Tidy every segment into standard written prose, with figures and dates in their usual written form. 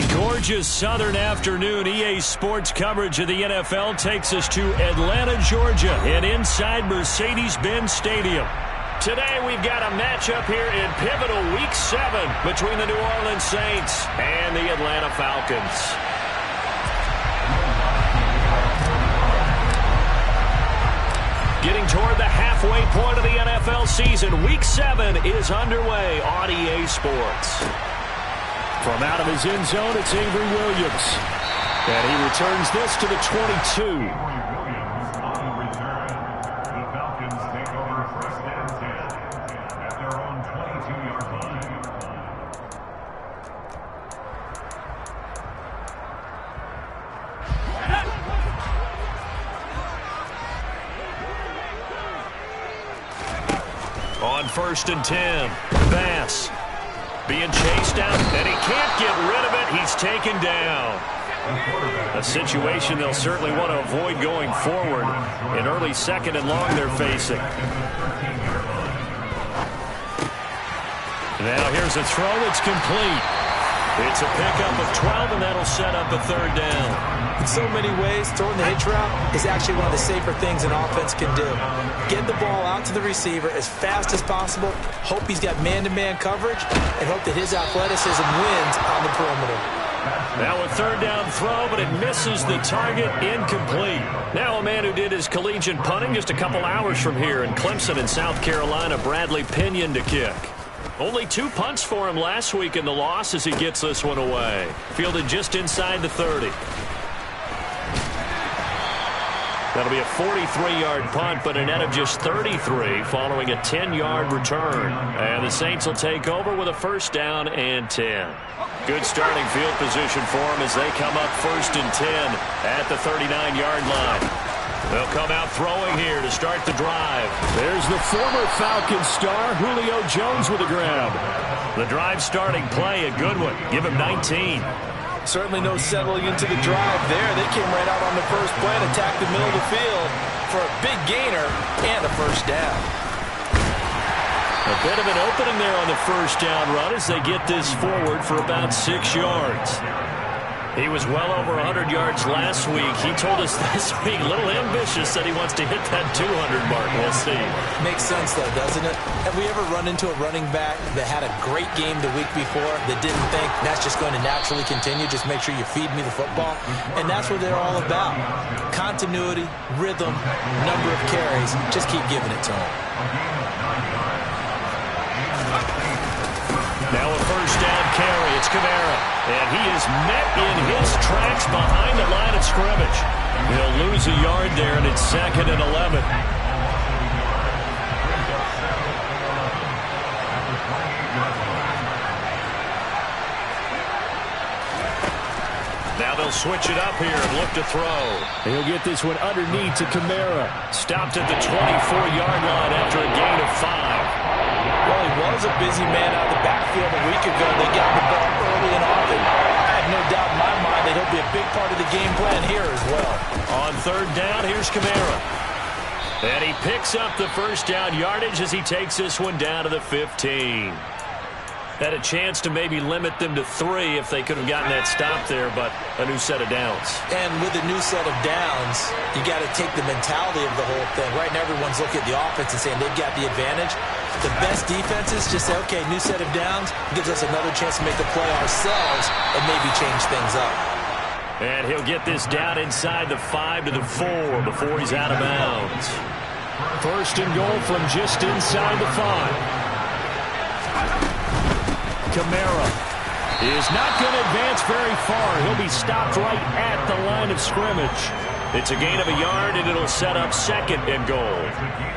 A gorgeous southern afternoon. EA Sports coverage of the NFL takes us to Atlanta, Georgia, and inside Mercedes-Benz Stadium. Today we've got a matchup here in pivotal Week 7 between the New Orleans Saints and the Atlanta Falcons. Getting toward the halfway point of the NFL season, Week 7 is underway on EA Sports. From out of his end zone, it's Avery Williams. And he returns this to the 22. On 1st and 10, Bass being chased out, and he can't get rid of it. He's taken down. A situation they'll certainly want to avoid going forward. An early 2nd and long they're facing. Now here's a throw that's complete. It's a pickup of 12, and that'll set up a 3rd down. In so many ways, throwing the hitch route is actually one of the safer things an offense can do. Get the ball out to the receiver as fast as possible, hope he's got man-to-man coverage, and hope that his athleticism wins on the perimeter. Now a 3rd down throw, but it misses the target, incomplete. Now a man who did his collegiate punting just a couple hours from here in Clemson in South Carolina, Bradley Pinion to kick. Only 2 punts for him last week in the loss as he gets this one away. Fielded just inside the 30. That'll be a 43-yard punt, but a net of just 33 following a 10-yard return. And the Saints will take over with a 1st down and 10. Good starting field position for them as they come up 1st and 10 at the 39-yard line. They'll come out throwing here to start the drive. There's the former Falcons star, Julio Jones with a grab. The drive starting play, a good one. Give him 19. Certainly no settling into the drive there. They came right out on the first play and attacked the middle of the field for a big gainer and a 1st down. A bit of an opening there on the 1st down run as they get this forward for about 6 yards. He was well over 100 yards last week. He told us this week, a little ambitious, that he wants to hit that 200 mark. We'll see. Makes sense, though, doesn't it? Have we ever run into a running back that had a great game the week before that didn't think that's just going to naturally continue? Just make sure you feed me the football. And that's what they're all about. Continuity, rhythm, number of carries. Just keep giving it to them. Now a 1st down carry. It's Kamara. And he is met in his tracks behind the line of scrimmage. He'll lose a yard there, and it's 2nd and 11. Now they'll switch it up here and look to throw. He'll get this one underneath to Kamara. Stopped at the 24-yard line after a gain of 5. Well, he was a busy man out of the backfield a week ago. They got the ball early and often. I have no doubt in my mind that he'll be a big part of the game plan here as well. On 3rd down, here's Kamara. And he picks up the 1st down yardage as he takes this one down to the 15. Had a chance to maybe limit them to 3 if they could have gotten that stop there, but a new set of downs. And with a new set of downs, you got to take the mentality of the whole thing. Right now, everyone's looking at the offense and saying they've got the advantage. The best defenses just say, okay, new set of downs gives us another chance to make the play ourselves and maybe change things up. And he'll get this down inside the 5 to the 4 before he's out of bounds. 1st and goal from just inside the 5. Kamara is not going to advance very far. He'll be stopped right at the line of scrimmage. It's a gain of a yard, and it'll set up 2nd and goal.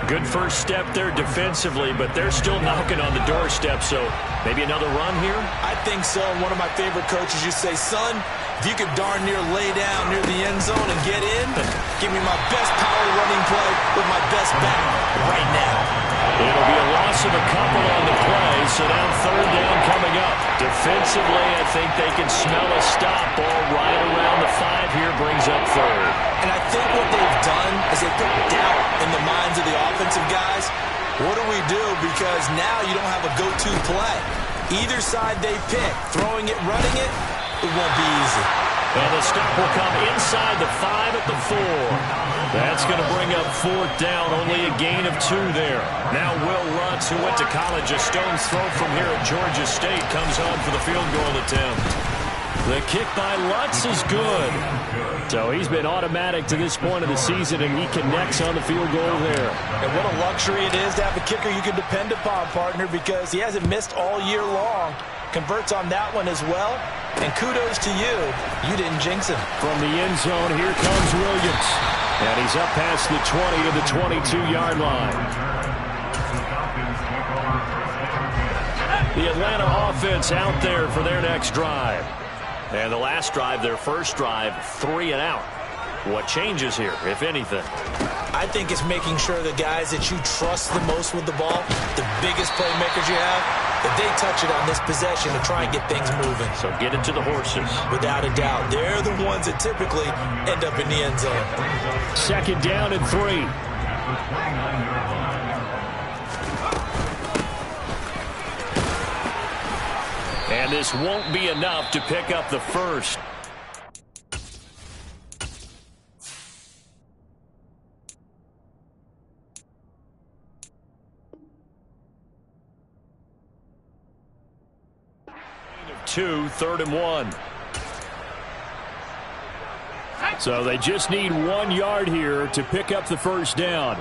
Good first step there defensively, but they're still knocking on the doorstep, so maybe another run here? I think so. One of my favorite coaches used to say, son, if you could darn near lay down near the end zone and get in, give me my best power running play with my best back right now. It'll be a loss of a couple on the play, so now 3rd down coming up. Defensively, I think they can smell a stop. Ball right around the 5 here brings up 3rd. And I think what they've done is they put doubt in the minds of the offensive guys. What do we do? Because now you don't have a go-to play. Either side they pick, throwing it, running it, it won't be easy. And the stop will come inside the 5 at the 4. That's going to bring up 4th down, only a gain of 2 there. Now Will Lutz, who went to college a stone's throw from here at Georgia State, comes home for the field goal attempt. The kick by Lutz is good. So he's been automatic to this point of the season, and he connects on the field goal there. And what a luxury it is to have a kicker you can depend upon, partner, because he hasn't missed all year long. Converts on that one as well. And kudos to you. You didn't jinx him. From the end zone, here comes Williams. And he's up past the 20 of the 22-yard line. The Atlanta offense out there for their next drive. And the last drive, their first drive, 3 and out. What changes here, if anything? I think it's making sure the guys that you trust the most with the ball, the biggest playmakers you have, that they touch it on this possession to try and get things moving. So get it to the horses. Without a doubt. They're the ones that typically end up in the end zone. 2nd down and 3. And this won't be enough to pick up the first. Two, 3rd and 1. So they just need 1 yard here to pick up the first down.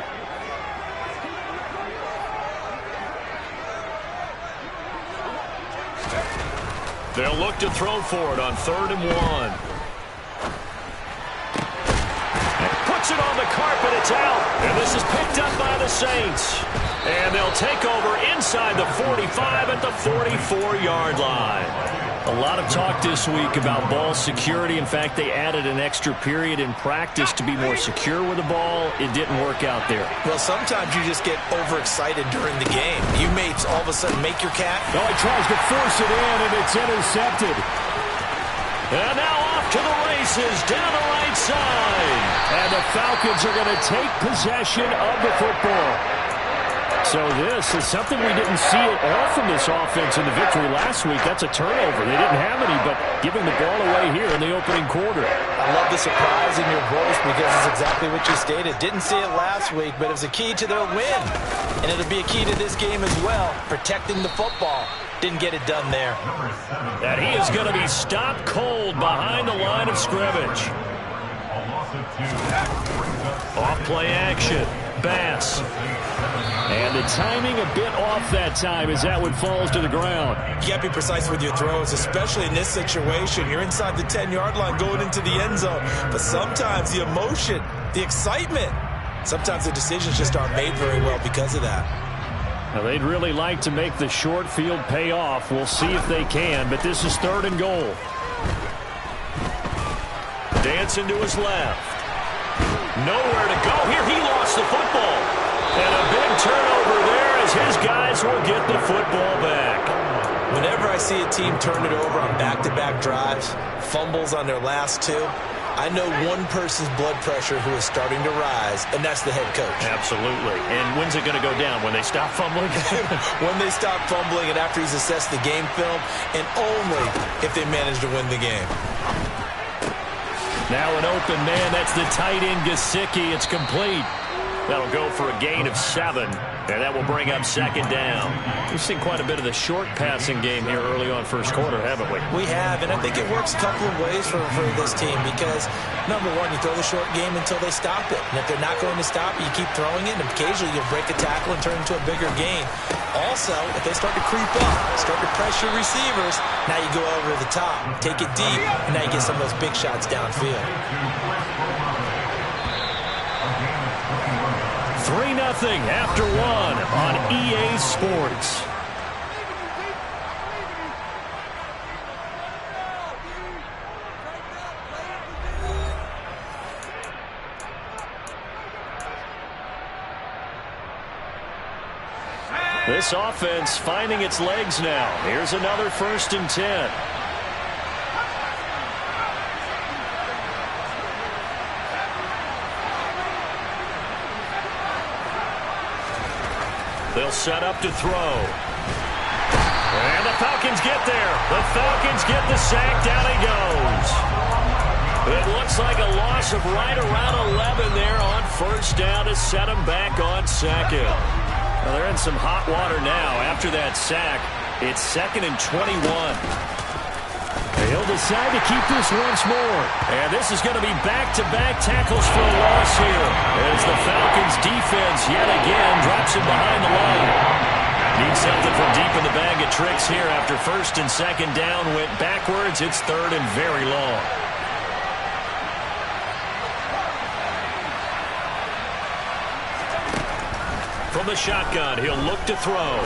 They'll look to throw for it on 3rd and 1. Puts it on the carpet. It's out. And this is picked up by the Saints. And they'll take over inside the 45 at the 44-yard line. A lot of talk this week about ball security. In fact, they added an extra period in practice to be more secure with the ball. It didn't work out there. Well, sometimes you just get overexcited during the game. You may all of a sudden make your cat. Oh, he tries to force it in, and it's intercepted. And now off to the races down the right side. And the Falcons are going to take possession of the football. So this is something we didn't see at all from this offense in the victory last week. That's a turnover. They didn't have any, but giving the ball away here in the opening quarter. I love the surprise in your voice because it's exactly what you stated. Didn't see it last week, but it was a key to their win. And it'll be a key to this game as well, protecting the football. Didn't get it done there. And he is going to be stopped cold behind the line of scrimmage. Off play action. Bass. And the timing a bit off that time as that one falls to the ground. You got to be precise with your throws, especially in this situation. You're inside the 10-yard line going into the end zone. But sometimes the emotion, the excitement, sometimes the decisions just aren't made very well because of that. Now, they'd really like to make the short field pay off. We'll see if they can, but this is 3rd and goal. Dancing to his left. Nowhere to go here. He lost the football. And a big turnover there as his guys will get the football back. Whenever I see a team turn it over on back-to-back drives, fumbles on their last 2, I know one person's blood pressure who is starting to rise, and that's the head coach. Absolutely. And when's it going to go down? When they stop fumbling? When they stop fumbling and after he's assessed the game film, and only if they manage to win the game. Now an open man. That's the tight end, Gesicki. It's complete. That'll go for a gain of 7, and that will bring up 2nd down. We've seen quite a bit of the short passing game here early on first quarter, haven't we? We have, and I think it works a couple of ways for this team because, number one, you throw the short game until they stop it. And if they're not going to stop it, you keep throwing it, and occasionally you'll break a tackle and turn it into a bigger gain. Also, if they start to creep up, start to pressure receivers, now you go over the top, take it deep, and now you get some of those big shots downfield. 3-0 after 1 on EA Sports. This offense finding its legs now. Here's another 1st and 10. They'll set up to throw. And the Falcons get there. The Falcons get the sack. Down he goes. It looks like a loss of right around 11 there on first down to set them back on second. Well, they're in some hot water now. After that sack, it's 2nd and 21. He'll decide to keep this once more. And this is going to be back-to-back tackles for a loss here as the Falcons defense yet again drops him behind the line. Need something from deep in the bag of tricks here after first and second down went backwards. It's 3rd and very long. From the shotgun, he'll look to throw.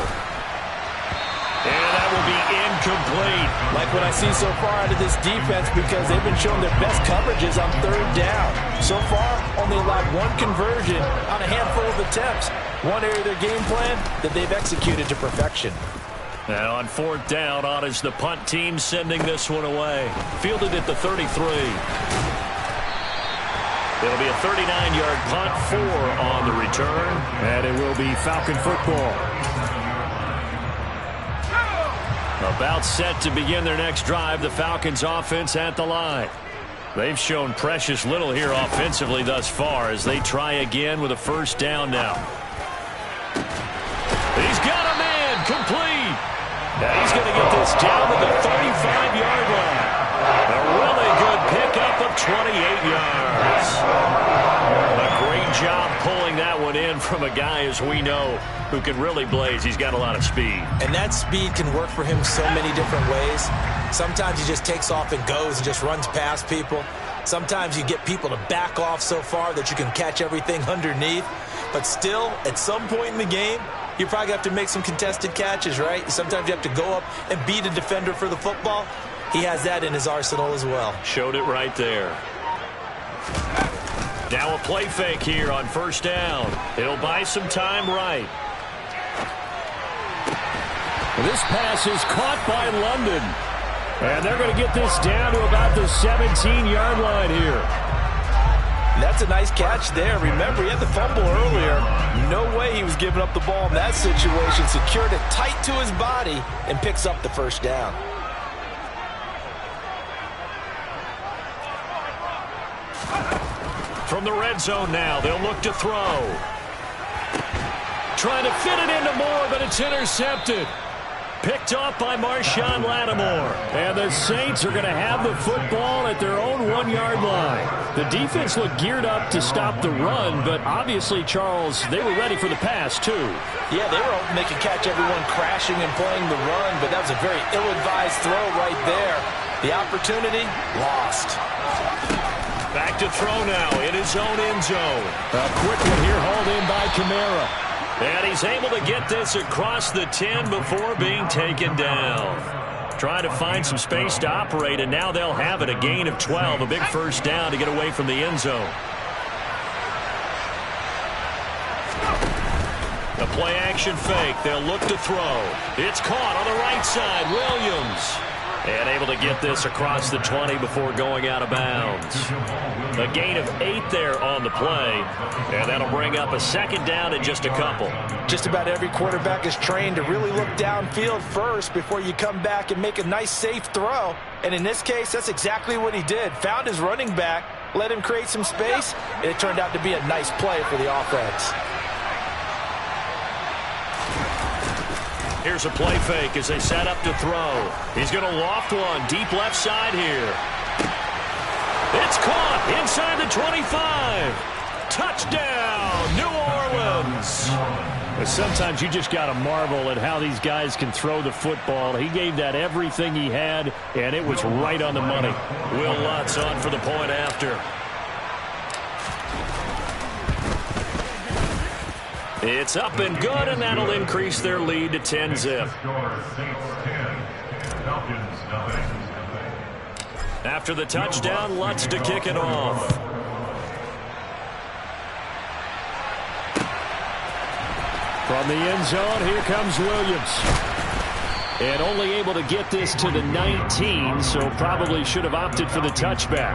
And that will be incomplete. Like what I see so far out of this defense, because they've been showing their best coverages on 3rd down. So far, only allowed 1 conversion on a handful of attempts. One area of their game plan that they've executed to perfection. And on 4th down, on is the punt team sending this one away. Fielded at the 33. It'll be a 39-yard punt, 4 on the return. And it will be Falcon football. About set to begin their next drive, the Falcons offense at the line. They've shown precious little here offensively thus far as they try again with a first down now. He's got a man, complete. Now he's going to get this down to the 35-yard line. A really good pickup of 28 yards. A great job pulling that one in from a guy, as we know, who can really blaze. He's got a lot of speed. And that speed can work for him so many different ways. Sometimes he just takes off and goes and just runs past people. Sometimes you get people to back off so far that you can catch everything underneath. But still, at some point in the game, you probably have to make some contested catches, right? Sometimes you have to go up and beat a defender for the football. He has that in his arsenal as well. Showed it right there. Now a play fake here on first down. He'll buy some time right. This pass is caught by London. And they're going to get this down to about the 17-yard line here. That's a nice catch there. Remember, he had the fumble earlier. No way he was giving up the ball in that situation. Secured it tight to his body and picks up the first down. From the red zone now, they'll look to throw. Trying to fit it into Moore, but it's intercepted. Picked off by Marshawn Lattimore. And the Saints are going to have the football at their own 1-yard line. The defense looked geared up to stop the run, but obviously, Charles, they were ready for the pass, too. Yeah, they were hoping they could catch everyone crashing and playing the run, but that was a very ill-advised throw right there. The opportunity, lost. Back to throw now in his own end zone. A quick one here hauled in by Kamara. And he's able to get this across the 10 before being taken down. Trying to find some space to operate, and now they'll have it. A gain of 12, a big first down to get away from the end zone. The play action fake. They'll look to throw. It's caught on the right side. Williams. And able to get this across the 20 before going out of bounds. A gain of 8 there on the play. And that'll bring up a second down in just a couple. Just about every quarterback is trained to really look downfield first before you come back and make a nice, safe throw. And in this case, that's exactly what he did. Found his running back, let him create some space, and it turned out to be a nice play for the offense. Here's a play fake as they set up to throw. He's going to loft one deep left side here. It's caught inside the 25. Touchdown, New Orleans. But sometimes you just got to marvel at how these guys can throw the football. He gave that everything he had, and it was right on the money. Will Lutz on for the point after. It's up and good, and that'll increase their lead to 10-zip. After the touchdown, Lutz to kick it off. From the end zone, here comes Williams. And only able to get this to the 19, so probably should have opted for the touchback.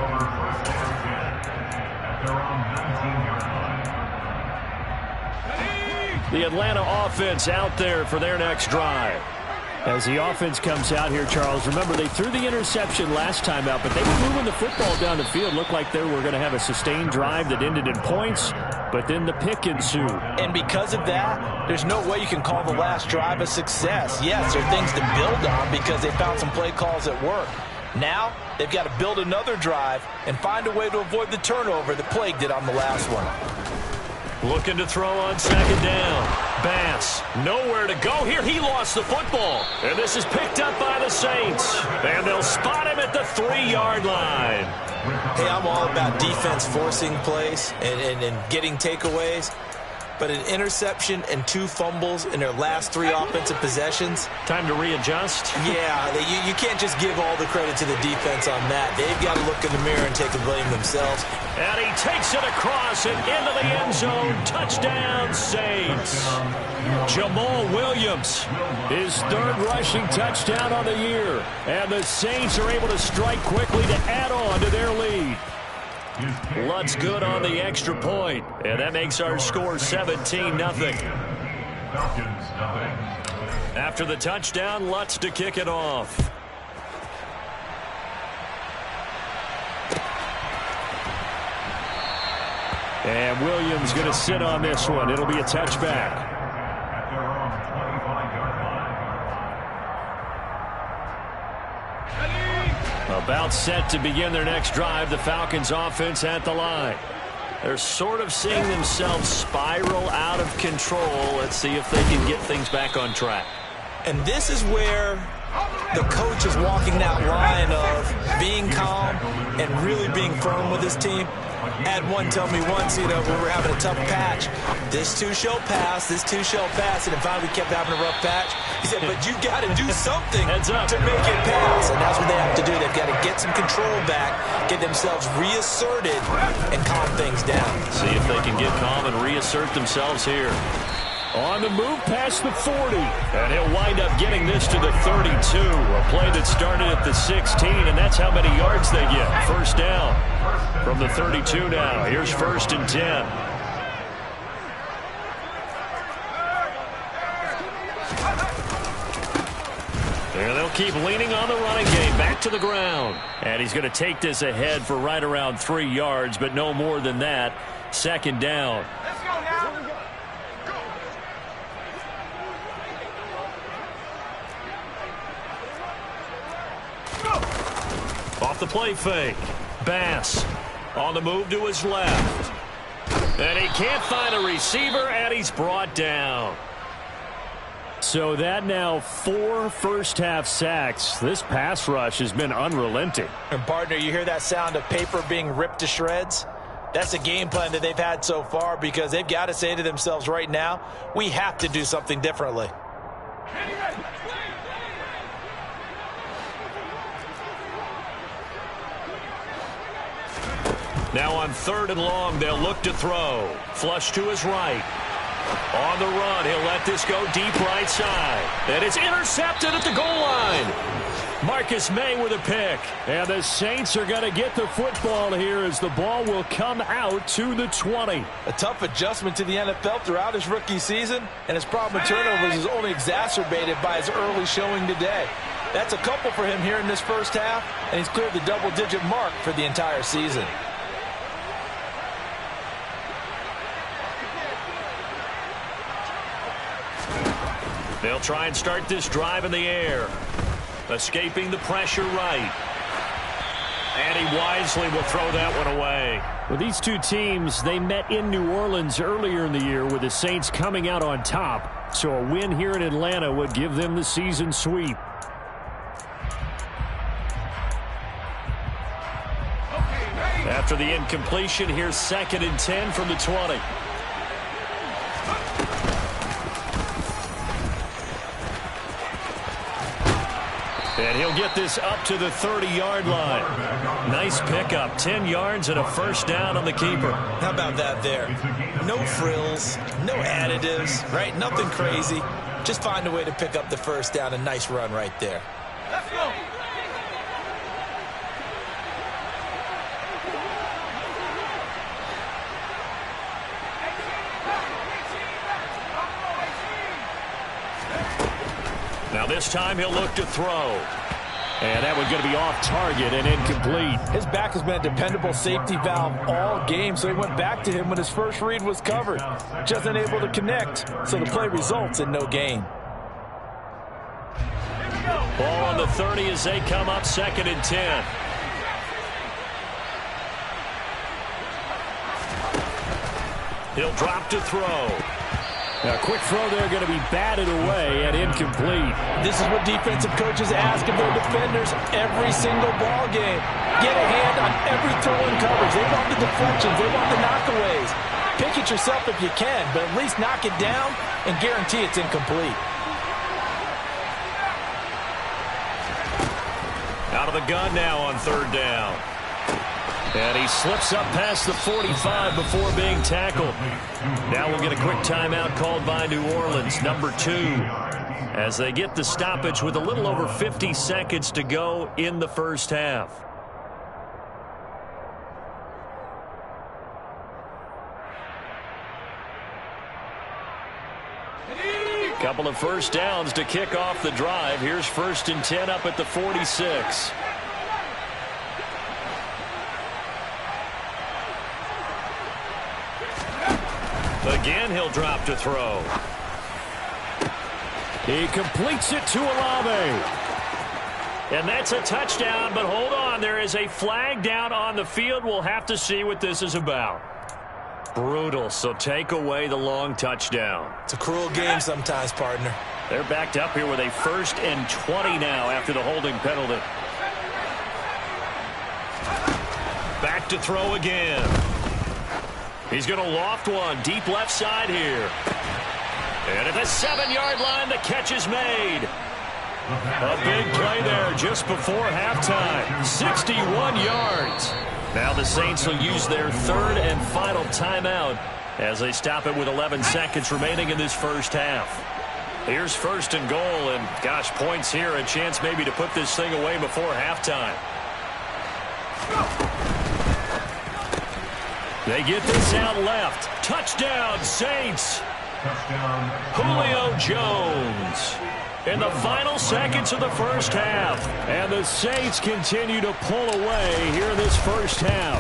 The Atlanta offense out there for their next drive. As the offense comes out here, Charles, remember they threw the interception last time out, but they were moving the football down the field. Looked like they were going to have a sustained drive that ended in points, but then the pick ensued. And because of that, there's no way you can call the last drive a success. Yes, there are things to build on because they found some play calls that work. Now, they've got to build another drive and find a way to avoid the turnover that plagued it on the last one. Looking to throw on second down. Bass, nowhere to go here. He lost the football. And this is picked up by the Saints. And they'll spot him at the 3-yard line. Hey, I'm all about defense forcing plays and getting takeaways. But an interception and 2 fumbles in their last 3 offensive possessions. Time to readjust. Yeah, you can't just give all the credit to the defense on that. They've got to look in the mirror and take the blame themselves. And he takes it across and into the end zone. Touchdown, Saints. Jamal Williams, his 3rd rushing touchdown on the year. And the Saints are able to strike quickly to add on to their lead. Lutz good on the extra point, and that makes our score 17-0. After the touchdown, Lutz to kick it off. And Williams going to sit on this one. It'll be a touchback. About set to begin their next drive, the Falcons offense at the line. They're sort of seeing themselves spiral out of control. Let's see if they can get things back on track. And this is where the coach is walking that line of being calm and really being firm with his team. I had one tell me once, we were having a tough patch. This too shall pass, this too shall pass. And finally we kept having a rough patch. He said, but you got to do something to make it pass. And that's what they have to do. They've got to get some control back, get themselves reasserted, and calm things down. See if they can get calm and reassert themselves here. On the move past the 40. And he'll wind up getting this to the 32. A play that started at the 16, and that's how many yards they get. First down from the 32 now. Here's 1st and 10. And they'll keep leaning on the running game. Back to the ground. And he's going to take this ahead for right around 3 yards, but no more than that. 2nd down. Let's go now. Off the play fake. Bass on the move to his left. And he can't find a receiver, and he's brought down. So that now 4 first-half sacks. This pass rush has been unrelenting. And, partner, you hear that sound of paper being ripped to shreds? That's a game plan that they've had so far because they've got to say to themselves right now, we have to do something differently. Now on 3rd and long, they'll look to throw. Flush to his right. On the run, he'll let this go deep right side. And it's intercepted at the goal line. Marcus May with a pick. And the Saints are going to get the football here as the ball will come out to the 20. A tough adjustment to the NFL throughout his rookie season, and his problem with turnovers is only exacerbated by his early showing today. That's a couple for him here in this first half, and he's cleared the double-digit mark for the entire season. They'll try and start this drive in the air. Escaping the pressure right. And he wisely will throw that one away. Well, these two teams, they met in New Orleans earlier in the year with the Saints coming out on top. So a win here in Atlanta would give them the season sweep. After the incompletion, here's 2nd and 10 from the 20. And he'll get this up to the 30-yard line. Nice pickup. 10 yards and a first down on the keeper. How about that there? No frills, no additives, right? Nothing crazy. Just find a way to pick up the first down. A nice run right there. Let's go. Now This time he'll look to throw. And that one's going to be off target and incomplete. His back has been a dependable safety valve all game, so he went back to him when his first read was covered. Just unable to connect, so the play results in no gain. Ball on the 30 as they come up 2nd and 10. He'll drop to throw. A quick throw there going to be batted away and incomplete. This is what defensive coaches ask of their defenders every single ball game. Get a hand on every throw in coverage. They want the deflections. They want the knockaways. Pick it yourself if you can, but at least knock it down and guarantee it's incomplete. Out of the gun now on 3rd down. And he slips up past the 45 before being tackled. Now we'll get a quick timeout called by New Orleans, number 2, as they get the stoppage with a little over 50 seconds to go in the first half. Couple of first downs to kick off the drive. Here's 1st and 10 up at the 46. Again, he'll drop to throw. He completes it to Olave. And that's a touchdown, but hold on. There is a flag down on the field. We'll have to see what this is about. Brutal, so take away the long touchdown. It's a cruel game sometimes, partner. They're backed up here with a 1st and 20 now after the holding penalty. Back to throw again. He's going to loft one deep left side here. And at the 7-yard line, the catch is made. A big play there just before halftime. 61 yards. Now the Saints will use their 3rd and final timeout as they stop it with 11 seconds remaining in this first half. Here's 1st and goal, and gosh, points here, a chance maybe to put this thing away before halftime. They get this out left. Touchdown, Saints. Touchdown. Julio Jones. In the final seconds of the first half. And the Saints continue to pull away here in this first half.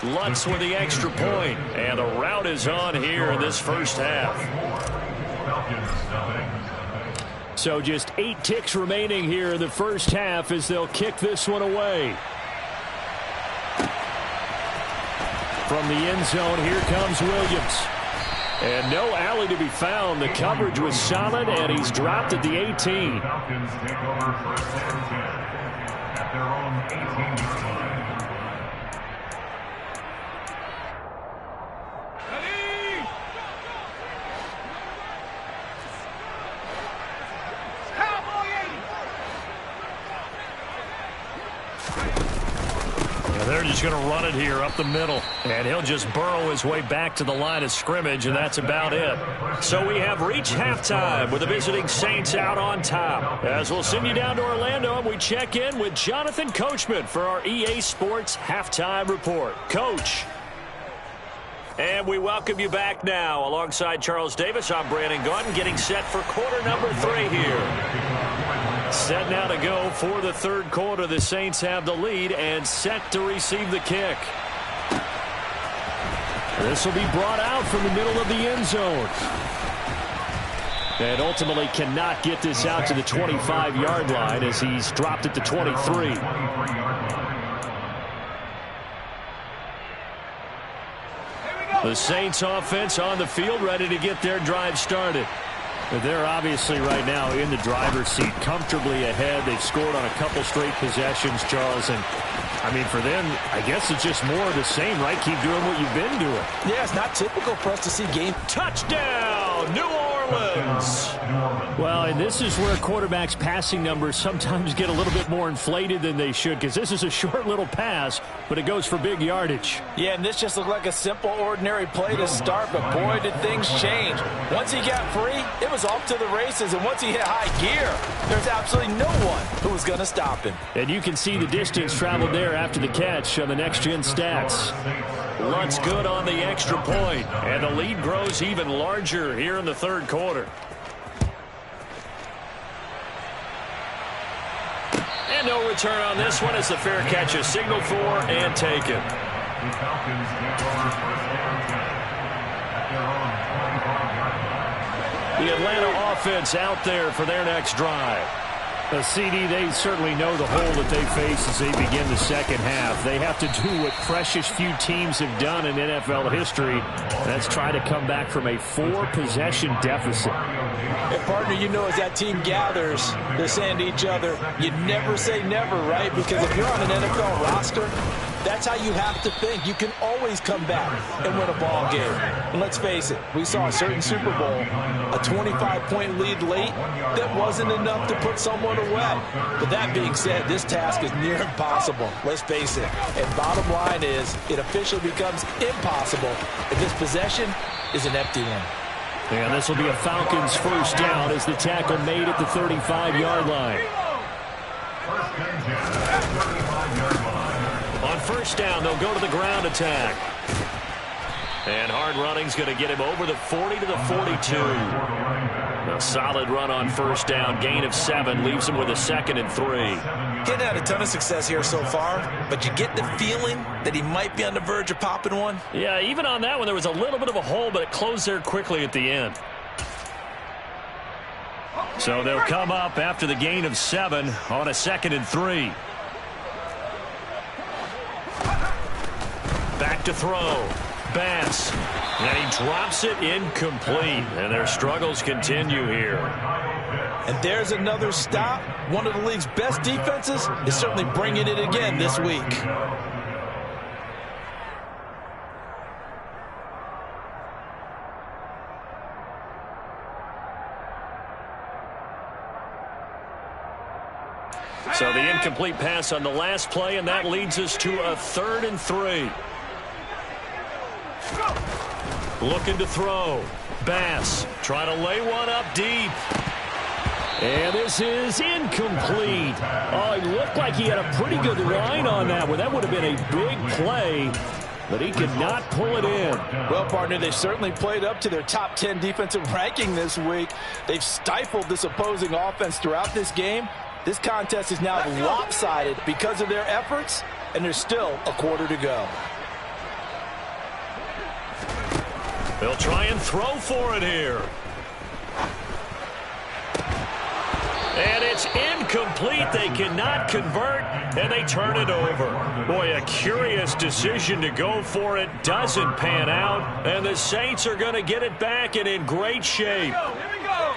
Lutz with the extra point. And the rout is on here in this first half. So just 8 ticks remaining here in the first half as they'll kick this one away. From the end zone, here comes Williams. And no alley to be found. The coverage was solid, and he's dropped at the 18. Falcons take over 1st and 10 at their own 18-yard line. They're just going to run it here up the middle. And he'll just burrow his way back to the line of scrimmage, and that's about it. So we have reached halftime with the visiting Saints out on top. As we'll send you down to Orlando, and we check in with Jonathan Coachman for our EA Sports Halftime Report. Coach. And we welcome you back now. Alongside Charles Davis, I'm Brandon Gaudin, getting set for quarter number 3 here. Set now to go for the 3rd quarter. The Saints have the lead and set to receive the kick. This will be brought out from the middle of the end zone. And ultimately cannot get this out to the 25-yard line as he's dropped it to 23. The Saints offense on the field, ready to get their drive started. They're obviously right now in the driver's seat, comfortably ahead. They've scored on a couple straight possessions, Charles. And, I mean, for them, I guess it's just more of the same, right? Keep doing what you've been doing. Yeah, it's not typical for us to see game. Touchdown, New Orleans. Well, and this is where quarterbacks' passing numbers sometimes get a little bit more inflated than they should, because this is a short little pass, but it goes for big yardage. Yeah, and this just looked like a simple, ordinary play to start, but boy, did things change. Once he got free, it was off to the races, and once he hit high gear, there's absolutely no one who was going to stop him. And you can see the distance traveled there after the catch on the next-gen stats. Lutz good on the extra point, and the lead grows even larger here in the 3rd quarter. no return on this one as the fair catch is signaled for and taken. The Falcons get over first down 10 at their own 25-yard line. The Atlanta offense out there for their next drive. A CD, they certainly know the hole that they face as they begin the second half. They have to do what precious few teams have done in NFL history. That's try to come back from a 4-possession deficit. And partner, you know, as that team gathers, they're saying to each other, you never say never, right? Because if you're on an NFL roster, that's how you have to think. You can always come back and win a ball game. And let's face it, we saw a certain Super Bowl, a 25-point lead late, that wasn't enough to put someone away. But that being said, this task is near impossible. Let's face it. And bottom line is, it officially becomes impossible if this possession is an empty one. And this will be a Falcons first down as the tackle made at the 35-yard line. First and 10 at the 35-yard line. On first down, they'll go to the ground attack. And hard running's going to get him over the 40 to the 42. A solid run on first down. Gain of 7 leaves him with a 2nd and 3. Getting had a ton of success here so far, but you get the feeling that he might be on the verge of popping one. Yeah, even on that one, there was a little bit of a hole, but it closed there quickly at the end. So they'll come up after the gain of 7 on a 2nd and 3. Back to throw. Bass. And he drops it incomplete. And their struggles continue here. And there's another stop. One of the league's best defenses is certainly bringing it again this week. So the incomplete pass on the last play, and that leads us to a 3rd and 3. Looking to throw. Bass trying to lay one up deep. And this is incomplete. Oh, it looked like he had a pretty good line on that one. That would have been a big play, but he could not pull it in. Well, partner, they've certainly played up to their top 10 defensive ranking this week. They've stifled this opposing offense throughout this game. This contest is now lopsided because of their efforts, and there's still a quarter to go. They'll try and throw for it here. And it's incomplete. They cannot convert, and they turn it over. Boy, a curious decision to go for it. Doesn't pan out, and the Saints are going to get it back and in great shape. Here we go.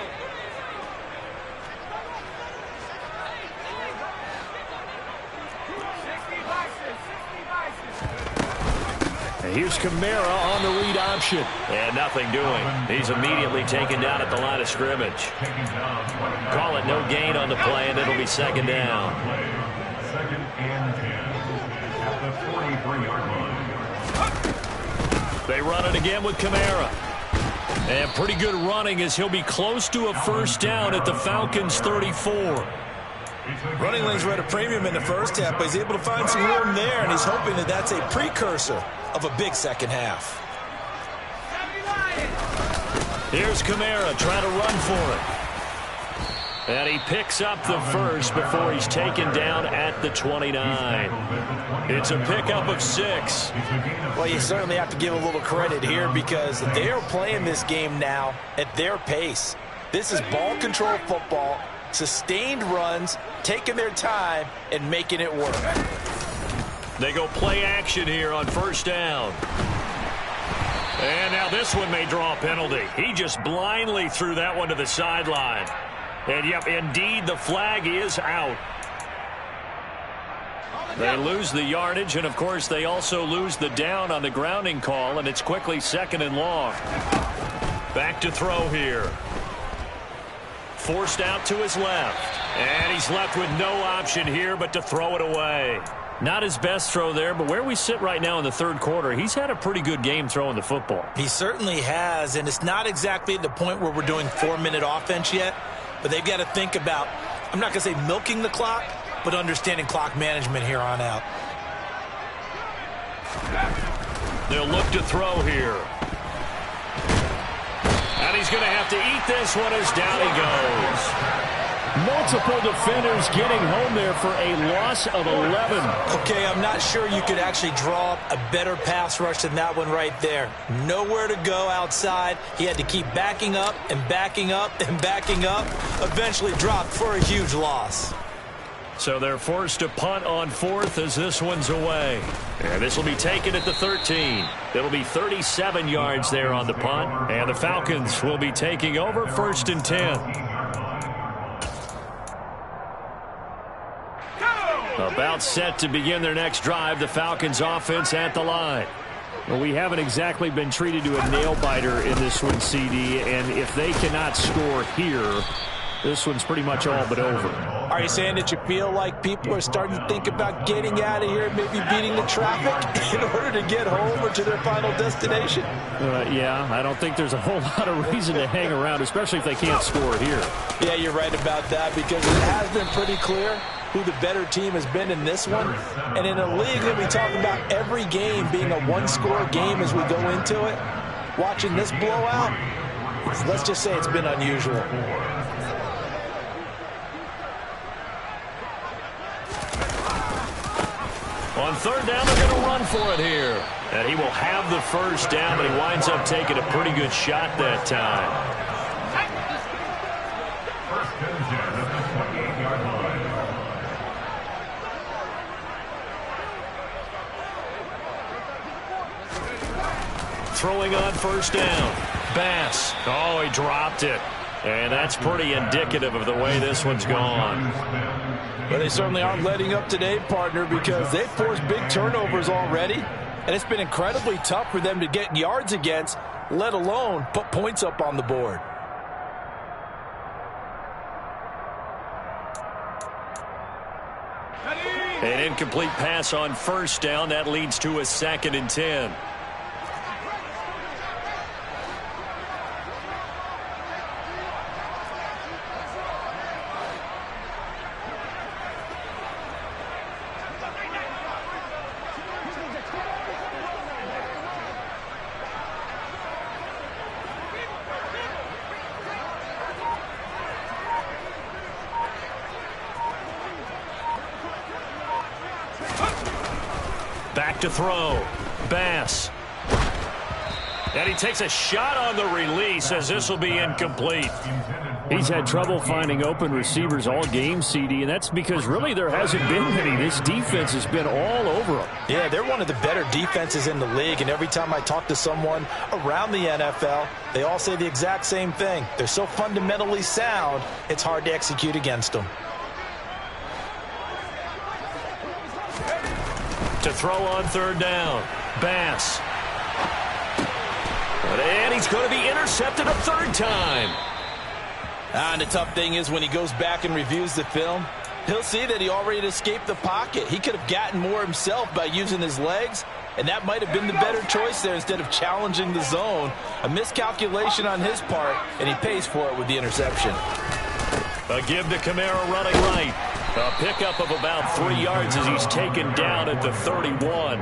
Here's Kamara on the read option. And nothing doing. He's immediately taken down at the line of scrimmage. Call it no gain on the play, and it'll be 2nd down. 2nd and 10 at the 43-yard line. They run it again with Kamara. And pretty good running as he'll be close to a first down at the Falcons' 34. Running lanes were at a premium in the first half, but he's able to find some room there, and he's hoping that that's a precursor of a big second half. Here's Kamara trying to run for it. And he picks up the first before he's taken down at the 29. It's a pickup of 6. Well, you certainly have to give a little credit here because they are playing this game now at their pace. This is ball control football, sustained runs, taking their time, and making it work. They go play action here on first down. And now this one may draw a penalty. He just blindly threw that one to the sideline. And, yep, indeed, the flag is out. They lose the yardage, and, of course, they also lose the down on the grounding call, and it's quickly 2nd and long. Back to throw here. Forced out to his left. And he's left with no option here but to throw it away. Not his best throw there, but where we sit right now in the 3rd quarter, he's had a pretty good game throwing the football. He certainly has, and it's not exactly at the point where we're doing 4-minute offense yet, but they've got to think about, I'm not going to say milking the clock, but understanding clock management here on out. They'll look to throw here. And he's going to have to eat this one as down he goes. Multiple defenders getting home there for a loss of 11. Okay, I'm not sure you could actually draw up a better pass rush than that one right there. Nowhere to go outside. He had to keep backing up and backing up and backing up. Eventually dropped for a huge loss. So they're forced to punt on 4th as this one's away. And this will be taken at the 13. It'll be 37 yards there on the punt. And the Falcons will be taking over 1st and 10. About set to begin their next drive. The Falcons offense at the line. Well, we haven't exactly been treated to a nail-biter in this one, CD. And if they cannot score here, this one's pretty much all but over. Are you saying that you feel like people are starting to think about getting out of here, maybe beating the traffic in order to get home or to their final destination? Yeah, I don't think there's a whole lot of reason to hang around, especially if they can't score here. Yeah, you're right about that, because it has been pretty clear who the better team has been in this one. And in a league that we talk about every game being a one-score game as we go into it, watching this blowout, let's just say it's been unusual. On 3rd down, they're going to run for it here. And he will have the first down, but he winds up taking a pretty good shot that time. First and 10 at the 28-yard line. Throwing on 1st down. Bass. Oh, he dropped it. And that's pretty indicative of the way this one's gone. But they certainly aren't letting up today, partner, because they've forced big turnovers already. And it's been incredibly tough for them to get yards against, let alone put points up on the board. An incomplete pass on 1st down. That leads to a 2nd and 10. Back to throw. Bass. And he takes a shot on the release as this will be incomplete. He's had trouble finding open receivers all game, CD, and that's because really there hasn't been many. This defense has been all over them. Yeah, they're one of the better defenses in the league, and every time I talk to someone around the NFL, they all say the exact same thing. They're so fundamentally sound, it's hard to execute against them. To throw on 3rd down. Bass. And he's going to be intercepted a 3rd time. And the tough thing is when he goes back and reviews the film, he'll see that he already escaped the pocket. He could have gotten more himself by using his legs, and that might have been the better choice there instead of challenging the zone. A miscalculation on his part, and he pays for it with the interception. A give to Kamara running right. A pickup of about 3 yards as he's taken down at the 31.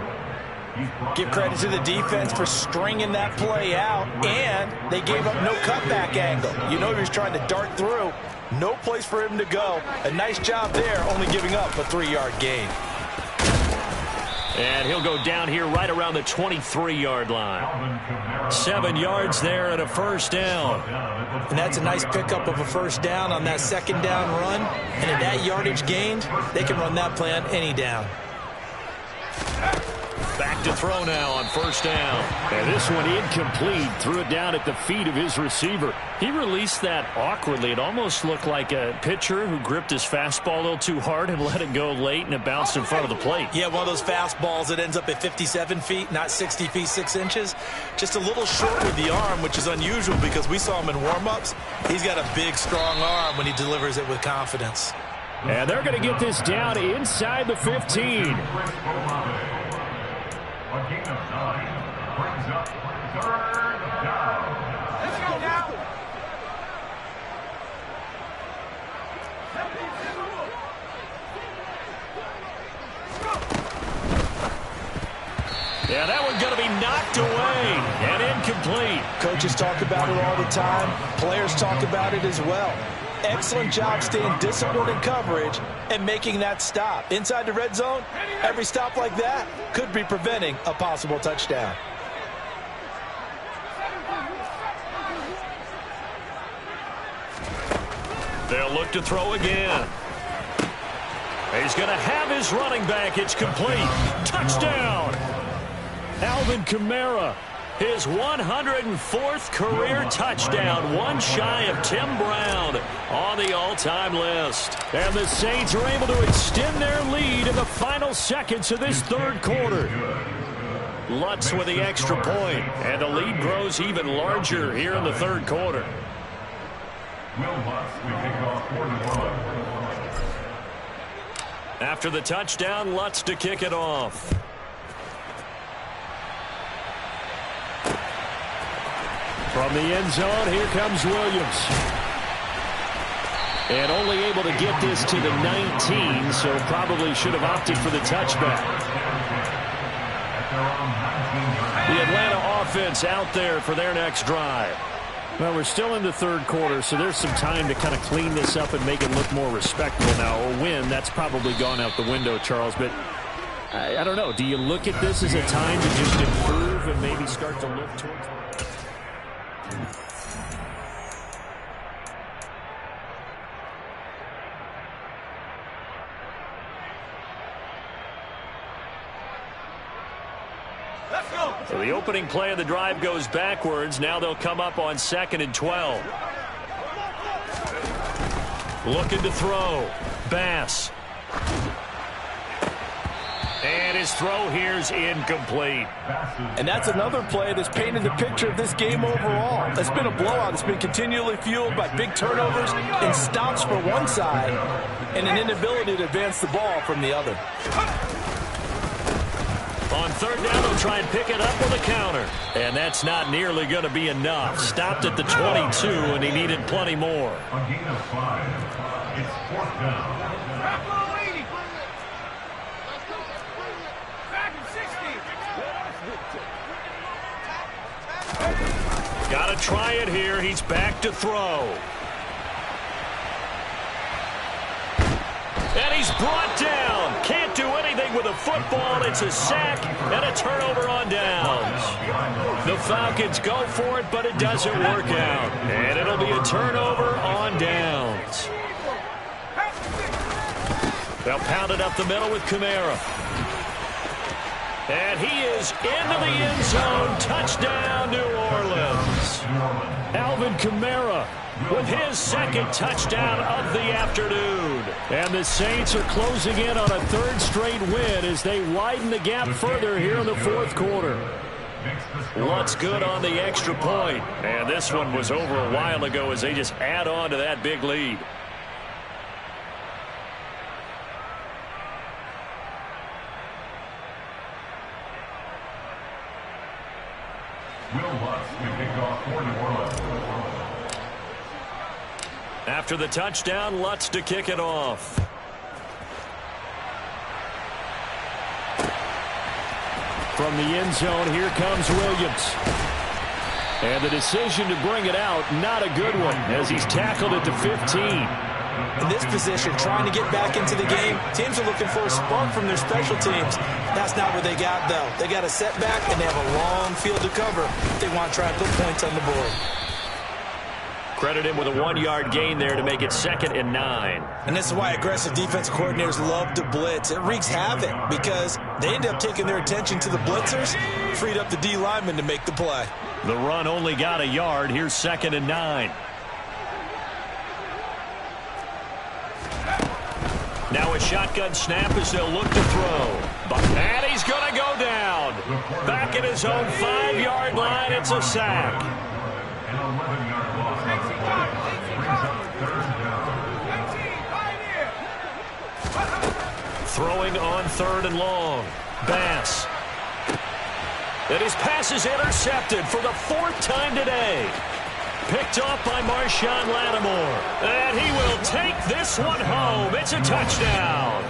Give credit to the defense for stringing that play out, and they gave up no cutback angle. You know he was trying to dart through. No place for him to go. A nice job there, only giving up a 3-yard gain. And he'll go down here right around the 23-yard line. 7 yards there and a 1st down. And that's a nice pickup of a 1st down on that 2nd down run. And at that yardage gained, they can run that play on any down. Back to throw now on 1st down. And this one incomplete. Threw it down at the feet of his receiver. He released that awkwardly. It almost looked like a pitcher who gripped his fastball a little too hard and let it go late, and it bounced in front of the plate. Yeah, one of those fastballs that ends up at 57 feet, not 60 feet, 6 inches. Just a little short with the arm, which is unusual because we saw him in warm-ups. He's got a big, strong arm when he delivers it with confidence. And they're going to get this down inside the 15. A gain of 9 brings up 3rd down. Let's go now. Yeah, that one's going to be knocked away and incomplete. Coaches talk about it all the time. Players talk about it as well. excellent job staying disciplined in coverage and making that stop. Inside the red zone, every stop like that could be preventing a possible touchdown. They'll look to throw again. He's going to have his running back. It's complete. Touchdown. Alvin Kamara. His 104th career touchdown, one shy of Tim Brown on the all-time list. And the Saints are able to extend their lead in the final seconds of this third quarter. Lutz with the extra point, and the lead grows even larger here in the third quarter. After the touchdown, Lutz to kick it off. From the end zone, here comes Williams. And only able to get this to the 19, so probably should have opted for the touchback. The Atlanta offense out there for their next drive. Well, we're still in the third quarter, so there's some time to kind of clean this up and make it look more respectable now. A win, that's probably gone out the window, Charles, but I don't know. Do you look at this as a time to just improve and maybe start to look towards... So the opening play of the drive goes backwards. Now they'll come up on 2nd and 12. Looking to throw. Bass. And his throw here's incomplete. And that's another play that's painted the picture of this game overall. It's been a blowout. It's been continually fueled by big turnovers and stops for one side and an inability to advance the ball from the other. On third down, they'll try and pick it up with a counter. And that's not nearly going to be enough. Stopped at the 22, and he needed plenty more. A gain of 5. It's 4th down. Got to try it here. He's back to throw. And he's brought down. Can't do anything with a football. It's a sack and a turnover on downs. The Falcons go for it, but it doesn't work out. And it'll be a turnover on downs. They'll pound it up the middle with Kamara. And he is into the end zone. Touchdown, New Orleans. Alvin Kamara with his second touchdown of the afternoon. And the Saints are closing in on a third straight win as they widen the gap further here in the fourth quarter. Lutz good on the extra point. And this one was over a while ago as they just add on to that big lead. After the touchdown, Lutz to kick it off. From the end zone, here comes Williams. And the decision to bring it out, not a good one, as he's tackled at the 15. In this position, trying to get back into the game, teams are looking for a spark from their special teams. That's not what they got, though. They got a setback, and they have a long field to cover. They want to try and put points on the board. Credit him with a 1-yard gain there to make it 2nd and 9. And this is why aggressive defensive coordinators love to blitz. It wreaks havoc because they end up taking their attention to the blitzers, freed up the D lineman to make the play. The run only got a yard. Here's 2nd and 9. Now a shotgun snap as they'll look to throw. And he's going to go down. Back at his own 5-yard line, it's a sack. An 11-yard loss on the play. Brings up 3rd down. Throwing on 3rd and long. Bass. And his pass is intercepted for the 4th time today. Picked off by Marshawn Lattimore. And he will take this one home. It's a touchdown.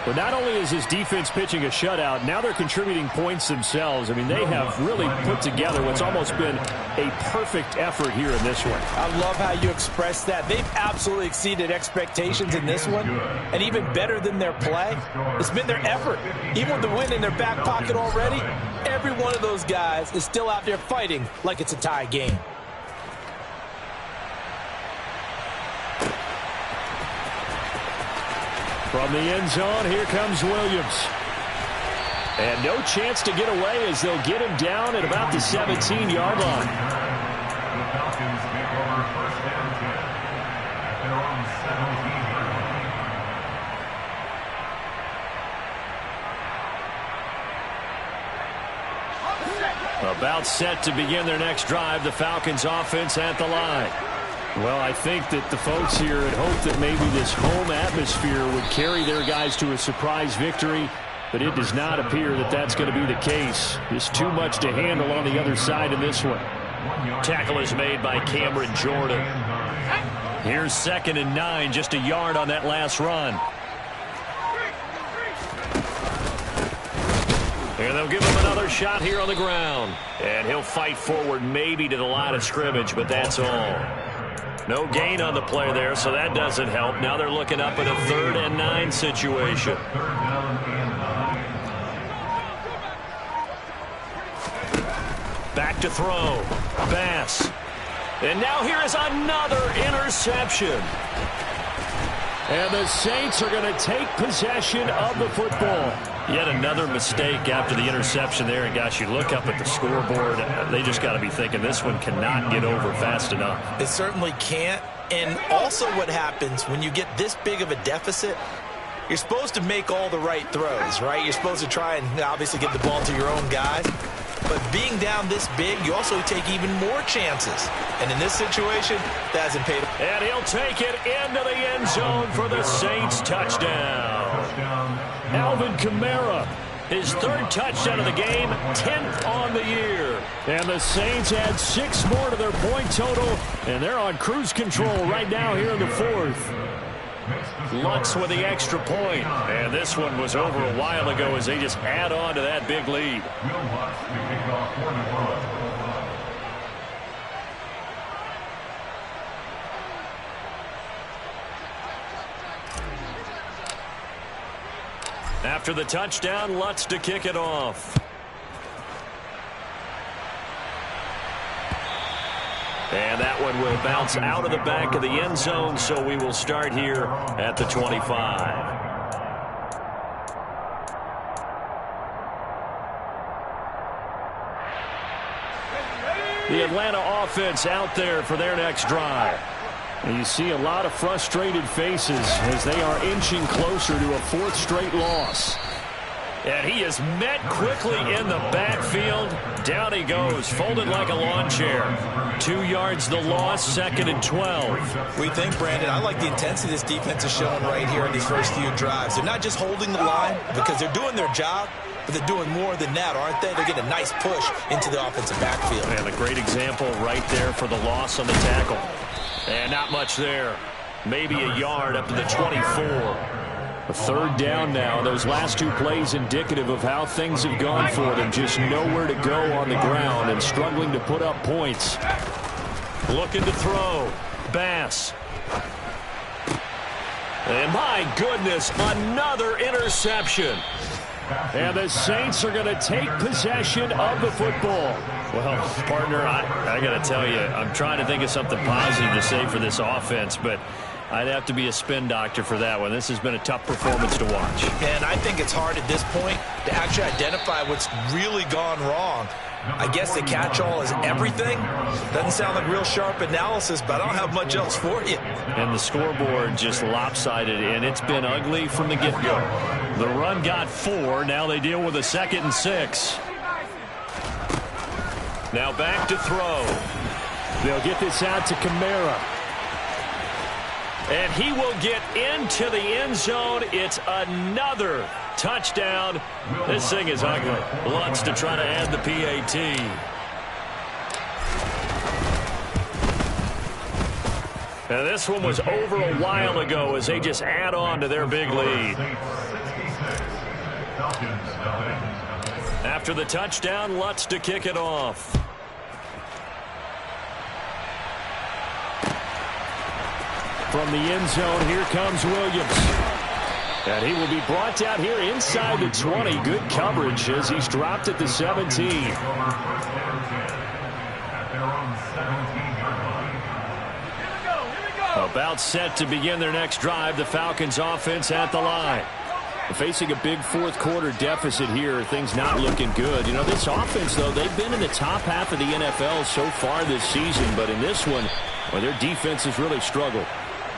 But not only is his defense pitching a shutout, now they're contributing points themselves. I mean, they have really put together what's almost been a perfect effort here in this one. I love how you express that. They've absolutely exceeded expectations in this one, and even better than their play, it's been their effort. Even with the win in their back pocket already, every one of those guys is still out there fighting like it's a tie game. From the end zone, here comes Williams. And no chance to get away as they'll get him down at about the 17-yard line. The Falcons take over first and 10 at their own 17-yard line. About set to begin their next drive. The Falcons offense at the line. Well, I think that the folks here had hoped that maybe this home atmosphere would carry their guys to a surprise victory, but it does not appear that that's going to be the case. Just too much to handle on the other side in this one. Tackle is made by Cameron Jordan. Here's 2nd and 9, just a yard on that last run. And they'll give him another shot here on the ground. And he'll fight forward maybe to the line of scrimmage, but that's all. No gain on the play there, so that doesn't help. Now they're looking up at a 3rd and 9 situation. Back to throw. Bass. And now here is another interception. And the Saints are going to take possession of the football. Yet another mistake after the interception there. And, gosh, you look up at the scoreboard, they just got to be thinking this one cannot get over fast enough. It certainly can't. And also what happens when you get this big of a deficit, you're supposed to make all the right throws, right? You're supposed to try and obviously get the ball to your own guys. But being down this big, you also take even more chances. And in this situation, that hasn't paid. And he'll take it into the end zone for the Saints touchdown. Alvin Kamara. His 3rd touchdown of the game, 10th on the year. And the Saints add 6 more to their point total, and they're on cruise control right now here in the 4th. Lutz with the extra point. And this one was over a while ago as they just add on to that big lead. After the touchdown, Lutz to kick it off. And that one will bounce out of the back of the end zone, so we will start here at the 25. The Atlanta offense out there for their next drive. And you see a lot of frustrated faces as they are inching closer to a 4th straight loss. And he is met quickly in the backfield. Down he goes, folded like a lawn chair. 2 yards the loss, 2nd and 12. We think, Brandon, I like the intensity this defense is showing right here in these first few drives. They're not just holding the line because they're doing their job, but they're doing more than that, aren't they? They're getting a nice push into the offensive backfield. And a great example right there for the loss on the tackle. And not much there. Maybe a yard up to the 24. A 3rd down now. Those last 2 plays indicative of how things have gone for them. Just nowhere to go on the ground and struggling to put up points. Looking to throw. Bass. And my goodness, another interception. And the Saints are going to take possession of the football. Well, partner, I got to tell you, I'm trying to think of something positive to say for this offense, but I'd have to be a spin doctor for that one. This has been a tough performance to watch. And I think it's hard at this point to actually identify what's really gone wrong. I guess the catch-all is everything. Doesn't sound like real sharp analysis, but I don't have much else for you. And the scoreboard just lopsided, and it's been ugly from the get-go. The run got 4. Now they deal with a 2nd and 6. Now back to throw. They'll get this out to Kamara. And he will get into the end zone. It's another touchdown. This thing is ugly. Lutz to try to add the PAT. And this one was over a while ago as they just add on to their big lead. After the touchdown, Lutz to kick it off. From the end zone, here comes Williams. And he will be brought down here inside the 20. Good coverage as he's dropped at the 17. About set to begin their next drive. The Falcons offense at the line. Facing a big fourth quarter deficit here. Things not looking good. You know, this offense, though, they've been in the top half of the NFL so far this season. But in this one, well, their defense has really struggled.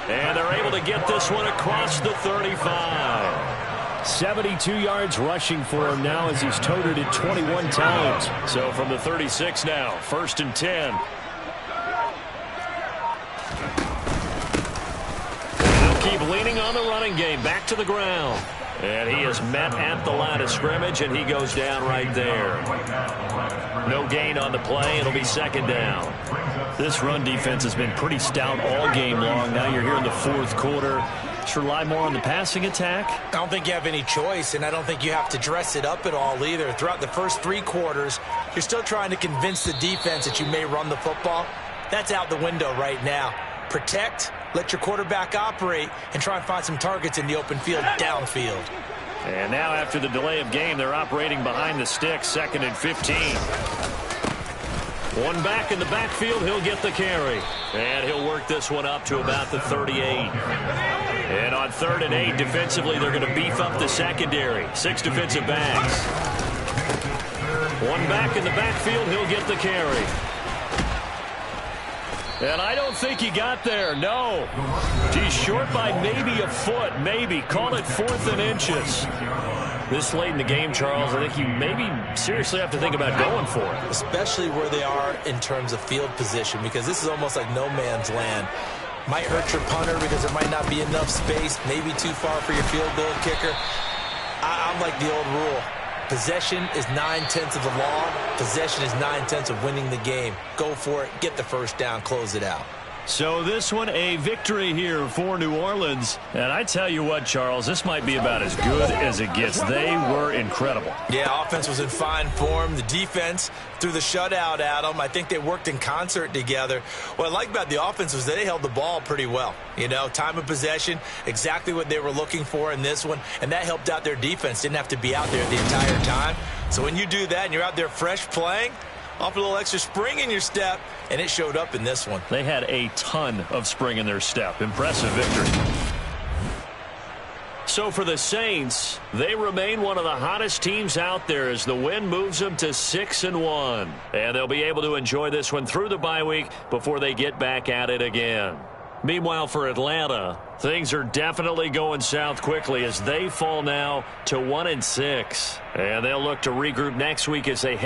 And they're able to get this one across the 35. 72 yards rushing for him now as he's toted it 21 times. So from the 36 now, 1st and 10. They'll keep leaning on the running game. Back to the ground. And he is met at the line of scrimmage, and he goes down right there. No gain on the play. It'll be 2nd down. This run defense has been pretty stout all game long. Now you're here in the fourth quarter. Just rely more on the passing attack. I don't think you have any choice, and I don't think you have to dress it up at all either. Throughout the first 3 quarters, you're still trying to convince the defense that you may run the football. That's out the window right now. Protect, let your quarterback operate, and try and find some targets in the open field downfield. And now after the delay of game, they're operating behind the sticks, 2nd and 15. One back in the backfield, he'll get the carry. And he'll work this one up to about the 38. And on 3rd and 8, defensively, they're going to beef up the secondary. 6 defensive backs. One back in the backfield, he'll get the carry. And I don't think he got there, no. He's short by maybe a foot, maybe. Call it 4th and inches. This late in the game, Charles, I think you maybe seriously have to think about going for it. Especially where they are in terms of field position, because this is almost like no man's land. Might hurt your punter because there might not be enough space, maybe too far for your field goal kicker. I'm like the old rule. Possession is 9/10 of the law. Possession is 9/10 of winning the game. Go for it, get the first down, close it out. So this one, a victory here for New Orleans. And I tell you what, Charles, this might be about as good as it gets. They were incredible. Yeah, offense was in fine form. The defense threw the shutout at them. I think they worked in concert together. What I like about the offense was they held the ball pretty well. You know, time of possession, exactly what they were looking for in this one. And that helped out their defense. Didn't have to be out there the entire time. So when you do that and you're out there fresh playing, off a little extra spring in your step, and it showed up in this one. They had a ton of spring in their step. Impressive victory. So for the Saints, they remain one of the hottest teams out there as the win moves them to 6-1. And they'll be able to enjoy this one through the bye week before they get back at it again. Meanwhile, for Atlanta, things are definitely going south quickly as they fall now to 1-6. And they'll look to regroup next week as they head